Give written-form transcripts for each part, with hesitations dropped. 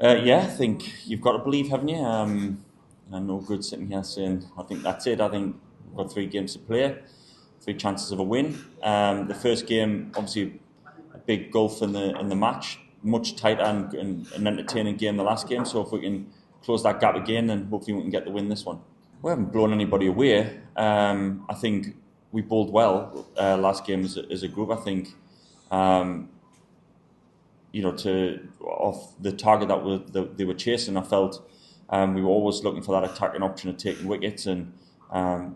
Yeah, I think you've got to believe, haven't you? I'm no good sitting here saying I think that's it. I think we've got 3 games to play, 3 chances of a win. The first game, obviously, a big gulf in the match, much tighter and an entertaining game the last game. So if we can close that gap again, then hopefully we can get the win this one. We haven't blown anybody away. I think we bowled well last game as a group. I think um, to off the target that they were chasing. I felt we were always looking for that attacking option of taking wickets, and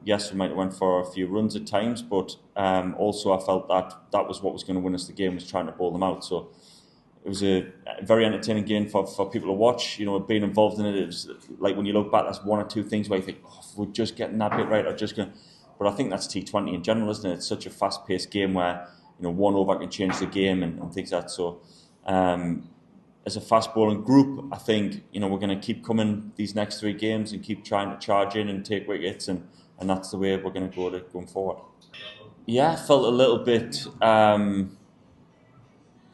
yes, we might have went for a few runs at times, but also I felt that was what was going to win us the game, was trying to bowl them out. So it was a very entertaining game for people to watch. Being involved in it, it was like when you look back, that's one or two things where you think, oh, if we're just getting that bit right, or just going. But I think that's T20 in general, isn't it? It's such a fast-paced game where one over can change the game and things like that. So. As a fast bowling group, I think we're going to keep coming these next 3 games and keep trying to charge in and take wickets, and that's the way we're going to go going forward. Yeah, I felt a little bit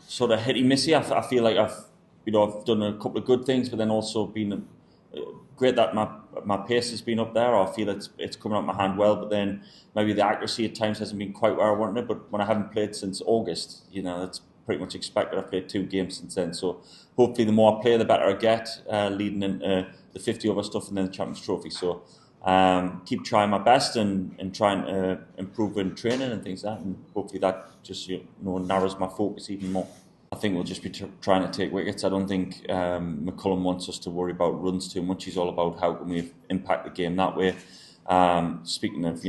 sort of hitty missy. I feel like I've done a couple of good things, but then also been great that my pace has been up there. I feel it's coming out my hand well, but then maybe the accuracy at times hasn't been quite where I wanted it. But when I haven't played since August, that's pretty much expected. I've played 2 games since then, so hopefully the more I play, the better I get, leading into the 50 over stuff and then the Champions Trophy. So keep trying my best and trying to improve in training and things like that, and hopefully that just narrows my focus even more. I think we'll just be trying to take wickets. I don't think McCullum wants us to worry about runs too much. He's all about how can we impact the game that way. Speaking of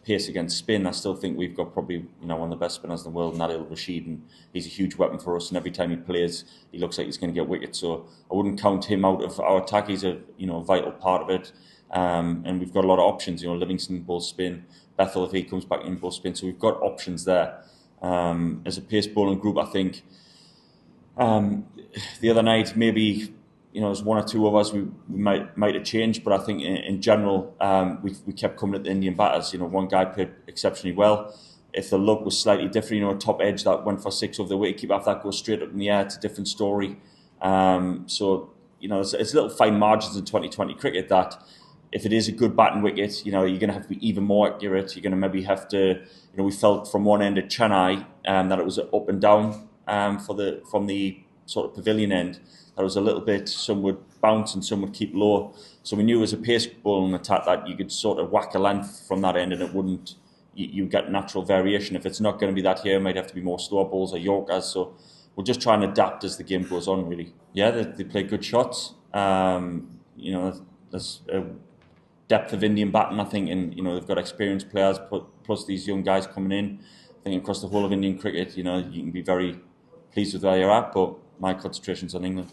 pace against spin, I still think we've got probably one of the best spinners in the world, Nabil Rashid, and he's a huge weapon for us. And every time he plays, he looks like he's going to get wickets. So I wouldn't count him out of our attack. He's a vital part of it. And we've got a lot of options. Livingston bowls spin, Bethel if he comes back in bowls spin. So we've got options there. As a pace bowling group, I think the other night maybe there's 1 or 2 of us we might have changed, but I think in general we kept coming at the Indian batters. One guy played exceptionally well. If the look was slightly different, a top edge that went for 6 over the wicket, if that goes straight up in the air, it's a different story. So it's little fine margins in 2020 cricket that if it is a good batting wicket, you're going to have to be even more accurate. You're going to maybe have to, we felt from one end of Chennai that it was up and down from the sort of pavilion end. That was a little bit, some would bounce and some would keep low. So we knew as a pace bowling attack that you could sort of whack a length from that end and it wouldn't, you get natural variation. If it's not going to be that here, it might have to be more slow balls or Yorkers. So we'll just try and adapt as the game goes on, really. Yeah, they play good shots. There's a depth of Indian batting, I think, and they've got experienced players plus these young guys coming in. I think across the whole of Indian cricket, you can be very pleased with where you're at, but my concentration's on England.